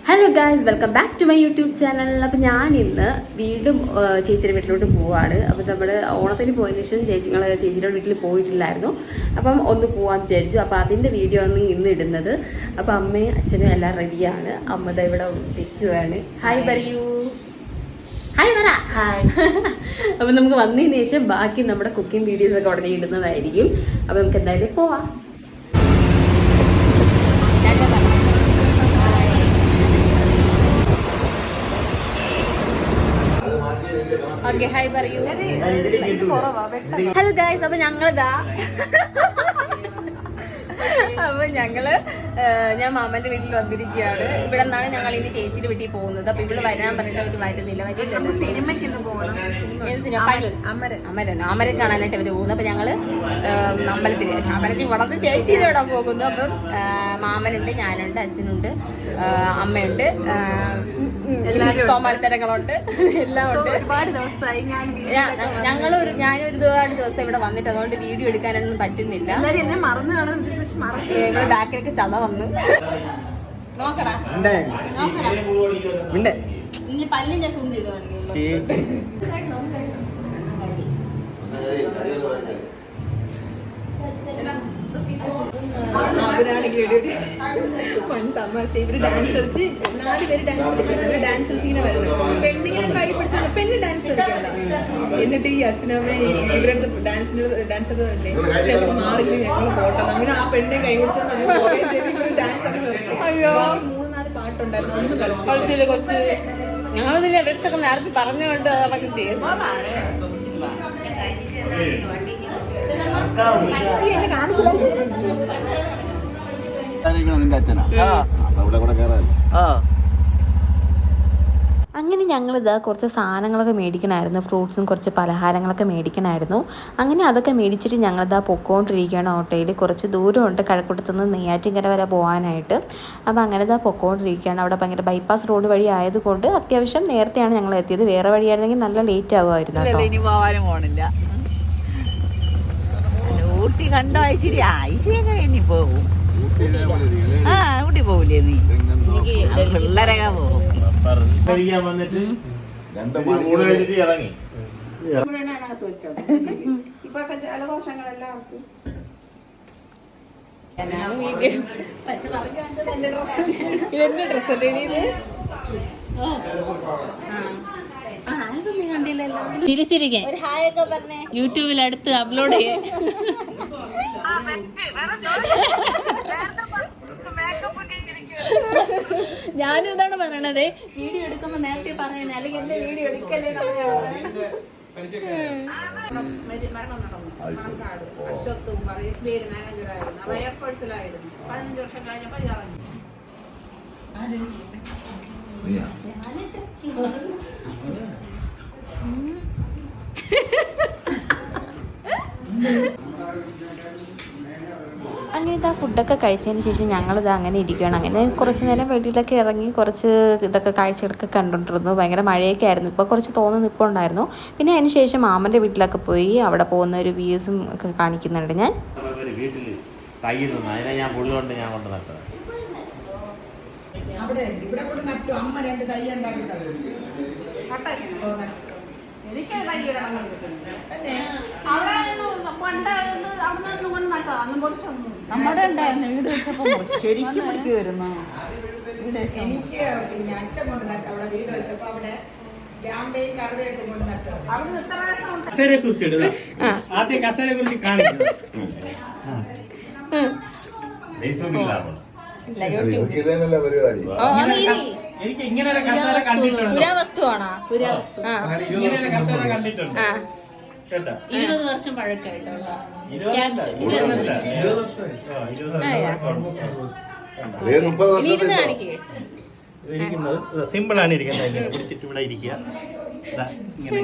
Hello guys, welcome back to my YouTube channel. അപ്പോൾ ഞാൻ ഇന്ന് വീണ്ടും ചേച്ചിയുടെ വീട്ടിലോട്ട് പോവാണ്. അപ്പോൾ നമ്മൾ ഓണത്തിന് പോയതിനു ശേഷം ചേച്ചിയുടെ വീട്ടിൽ പോയിട്ടില്ലായിരുന്നു. അപ്പം ഒന്ന് പോകാമെന്ന് വിചാരിച്ചു. അപ്പോൾ അതിൻ്റെ വീഡിയോ ആണ് ഇന്ന് ഇടുന്നത്. അപ്പോൾ അമ്മയും അച്ഛനും എല്ലാം റെഡിയാണ്. അമ്മ ദാ ഇവിടെ ഇരിക്കുകയാണ്. ഹായ് പറയൂ. ഹായ് പറ. ഹായ്. അപ്പം നമുക്ക് വന്നതിന് ശേഷം ബാക്കി നമ്മുടെ കുക്കിംഗ് വീഡിയോസൊക്കെ ഉടനെ ഇടുന്നതായിരിക്കും. അപ്പോൾ നമുക്ക് എന്തായാലും പോവാം. ഓക്കെ, ഹായ് പറയൂ. ഹലോ ഗായ്സ്, അപ്പൊ ഞങ്ങളിതാ ഞാൻ മാമന്റെ വീട്ടിൽ വന്നിരിക്കുകയാണ്. ഇവിടെ നിന്നാണ് ഞങ്ങൾ ഇനി ചേച്ചിയുടെ വീട്ടിൽ പോകുന്നത്. അപ്പൊ ഇവിടെ വരാൻ പറഞ്ഞിട്ട് അവർ വരുന്നില്ല. അമരൻ കാണാനായിട്ട് അവര് പോകുന്നു. അപ്പൊ ഞങ്ങള് അമ്പലത്തിൽ വളർന്ന് ചേച്ചിയുടെ ഇവിടെ പോകുന്നു. അപ്പം മാമനുണ്ട്, ഞാനുണ്ട്, അച്ഛനുണ്ട്, അമ്മയുണ്ട്, കോമാളിത്തരങ്ങളുണ്ട്, എല്ലാം ഉണ്ട്. ഒരുപാട് ദിവസമായി ഞാനൊരു ഒരുപാട് ദിവസം ഇവിടെ വന്നിട്ട് അതുകൊണ്ട് വീഡിയോ എടുക്കാനൊന്നും പറ്റുന്നില്ല. ഇവിടെ ബാക്കിലൊക്കെ ചത വന്നു. നോക്കടാ ഇനി പല്ലും ഞാൻ സൂം ചെയ്ത് തമാശ. ഇവര് ഡാൻസ് കളിച്ച് 4 പേര് ഡാൻസ് കളിച്ചിങ്ങനെ വരുന്നത്. പെണ്ണിങ്ങനെ കൈ പിടിച്ചാൽ പെണ്ണ് ഡാൻസ് കളിക്കണ്ട. എന്നിട്ട് ഈ അച്ഛനമ്മ ഇവരുടെ ഡാൻസ് ഒക്കെ മാറില്ല, ഞങ്ങൾ പോട്ടെന്ന്. അങ്ങനെ ആ പെണ്ണെ കൈ പിടിച്ചാൽ ഡാൻസ് ഒക്കെ നിർത്തി. 3-4 പാട്ടുണ്ടായിരുന്നു, ഒന്നും കളിച്ചില്ല. കൊച്ച് ഞങ്ങളിതിന്റെ അടുത്തൊക്കെ നേരത്തെ പറഞ്ഞുകൊണ്ട് അതൊക്കെ ചെയ്യും. അങ്ങനെ ഞങ്ങളിത് കുറച്ച് സാധനങ്ങളൊക്കെ മേടിക്കണമായിരുന്നു. ഫ്രൂട്ട്സും കുറച്ച് പലഹാരങ്ങളൊക്കെ മേടിക്കണമായിരുന്നു. അങ്ങനെ അതൊക്കെ മേടിച്ചിട്ട് ഞങ്ങളിതാ പൊക്കോണ്ടിരിക്കുകയാണ്. ഓട്ടോയിൽ കുറച്ച് ദൂരമുണ്ട് കഴക്കൂട്ടത്തുനിന്ന് നെയ്യാറ്റിൻകര വരെ പോകാനായിട്ട്. അപ്പോൾ അങ്ങനെ ഇതാ പൊക്കോണ്ടിരിക്കുകയാണ്. അവിടെ ഭയങ്കര ബൈപ്പാസ് റോഡ് വഴി ആയതുകൊണ്ട് അത്യാവശ്യം നേരത്തെയാണ് ഞങ്ങൾ എത്തിയത്. വേറെ വഴിയായിരുന്നെങ്കിൽ നല്ല ലേറ്റ് ആവുമായിരുന്നു. ഊട്ടി കണ്ടോ ഐശ്വര്യ? ഐശ്വര്യൊക്കെ ഇനി പോകും. ഊട്ടി പോവില്ലേ നീ? പിള്ളേരൊക്കെ പോകും. വന്നിട്ട് ഇറങ്ങി ഇപ്പൊ ജലദോഷങ്ങളെല്ലാം എന്റെ ഡ്രസ്സല്ലേ ഇത്? തിരിച്ചിരിക്കേ ഒരു ഹായ് ഒക്കെ പറഞ്ഞേ. യൂട്യൂബിൽ അടുത്ത് അപ്ലോഡ് ചെയ്യാൻ. ഞാനും ഇതാണ് പറയണത്. വീഡിയോ എടുക്കുമ്പോ നേരത്തെ പറഞ്ഞ അല്ലെങ്കിൽ എന്റെ വീഡിയോ എടുക്കല്ലേ. അശ്വത്തും മാനേജറായിരുന്നു, എയർപോർട്സിലായിരുന്നു. 15 വർഷം കഴിഞ്ഞപ്പോ ഇറങ്ങി. അങ്ങനെ ഇതാ ഫുഡൊക്കെ കഴിച്ചതിന് ശേഷം ഞങ്ങളിത് അങ്ങനെ ഇരിക്കുകയാണ്. അങ്ങനെ കുറച്ച് നേരം വെളിയിലൊക്കെ ഇറങ്ങി കുറച്ച് ഇതൊക്കെ കാഴ്ചകളൊക്കെ കണ്ടുകൊണ്ടിരുന്നു. ഭയങ്കര മഴയൊക്കെ ആയിരുന്നു. ഇപ്പോൾ കുറച്ച് തോന്നുന്നു ഇപ്പോൾ ഉണ്ടായിരുന്നു. പിന്നെ അതിന് ശേഷം മാമൻ്റെ വീട്ടിലൊക്കെ പോയി അവിടെ പോകുന്ന ഒരു വ്യൂസും ഒക്കെ കാണിക്കുന്നുണ്ട്. ഞാൻ നമ്മുടെ ഉണ്ടായിരുന്നു വീട് വെച്ചപ്പോ ശരിക്കും വരുന്നു. എനിക്ക് പിന്നെ അച്ഛൻ കൊണ്ട് നട്ടു അവിടെ വീട് വെച്ചപ്പോ. അവിടെ ഗ്രാമ്പയും കറുതയൊക്കെ കൊണ്ട് നട്ടു. അവിടെ കസേരയെ കുറിച്ച് ആദ്യം കസേരയെ കുറിച്ച് കാണിക്കുന്നു. എനിക്ക് ഇങ്ങനെ ഒരു കസേര കണ്ടിട്ടുണ്ട്. പുരാവസ്തുവാണോ? ഇങ്ങനെ ഒരു കസേര കണ്ടിട്ടുണ്ട്. 20 വർഷം പഴക്കമായിട്ടുള്ള ഇരിക്കുന്നത് സിമ്പിൾ ആണ്. ഇരിക്കുന്നത് ഇങ്ങനെ പിടിച്ചിട്ട് ഇവിടെ ഇരിക്കുക. ഇങ്ങനെ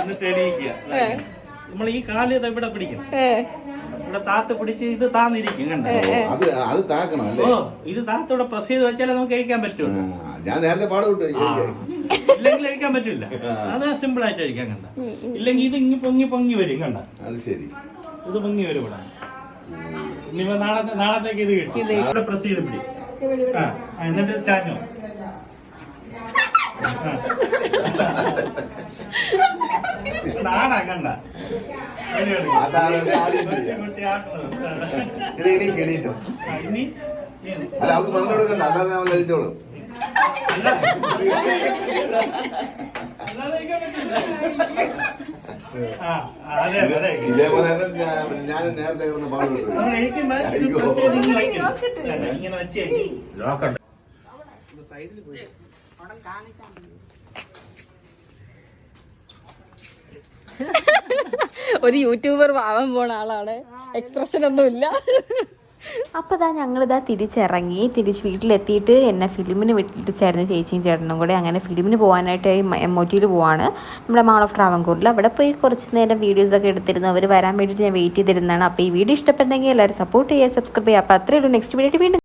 എന്നിട്ട് എണീക്കുക. നമ്മൾ ഈ കാല് ഇവിടെ പിടിക്കണം. ഇവിടെ താത്ത് പിടിച്ച് ഇത് താന്നിരിക്കും. കണ്ടോ? അത് താക്കണം അല്ലേ? ഇത് താത്തോടെ പ്രസ് ചെയ്ത് വെച്ചാലേ നമുക്ക് കഴിക്കാൻ പറ്റുള്ളൂ. ഞാൻ നേരത്തെ പാടുവിട്ടു. ഇല്ലെങ്കിൽ കഴിക്കാൻ പറ്റില്ല. അത് സിമ്പിൾ ആയിട്ട് കഴിക്കാൻ. കണ്ട ഇല്ലെങ്കിൽ ഇത് പൊങ്ങി വരും. കണ്ട? അത് ശരി. ഇത് പൊങ്ങി വരും ഇവിടെ. ഇനിയിപ്പോ നാളത്തേക്ക് ഇത് കിട്ടും. ഇവിടെ പ്രസ് ചെയ്ത് പിടി. എന്നിട്ട് ചാഞ്ഞോ. നാടാക്കണ്ട. എണീറ്റോ അല്ല അവർക്ക് പറഞ്ഞു കൊടുക്കണ്ട അല്ലാതെ നമ്മൾ കഴിച്ചോളും. ഇതേപോലെ ഞാൻ നേരത്തെ പാടുപെട്ടു. ഇങ്ങനെ വെച്ച് സൈഡിൽ പോയി ഒരു യൂട്യൂബർ ആവാൻ പോണ ആളാണ്. എക്സ്പ്രഷൻ ഒന്നുമില്ല. അപ്പോൾ ഞങ്ങളിതാ തിരിച്ചിറങ്ങി. തിരിച്ച് വീട്ടിലെത്തിയിട്ട് എന്നെ ഫിലിമിന് വിട്ടിച്ചായിരുന്നു ചേച്ചിയും ചേട്ടനും കൂടെ. അങ്ങനെ ഫിലിമിന് പോകാനായിട്ട് MOT പോവാണ്, നമ്മുടെ മാൾ ഓഫ് ട്രാവൻകൂറിൽ. അവിടെ പോയി കുറച്ച് നേരം വീഡിയോസൊക്കെ എടുത്തിരുന്നു. അവർ വരാൻ വേണ്ടിയിട്ട് ഞാൻ വെയിറ്റ് ചെയ്തിരുന്നതാണ്. അപ്പോൾ ഈ വീഡിയോ ഇഷ്ടപ്പെട്ടെങ്കിൽ എല്ലാവരും സപ്പോർട്ട് ചെയ്യുക, സബ്സ്ക്രൈബ് ചെയ്യുക. അപ്പോൾ അത്രയേ ഉള്ളൂ. നെക്സ്റ്റ് വീഡിയോ വീണ്ടും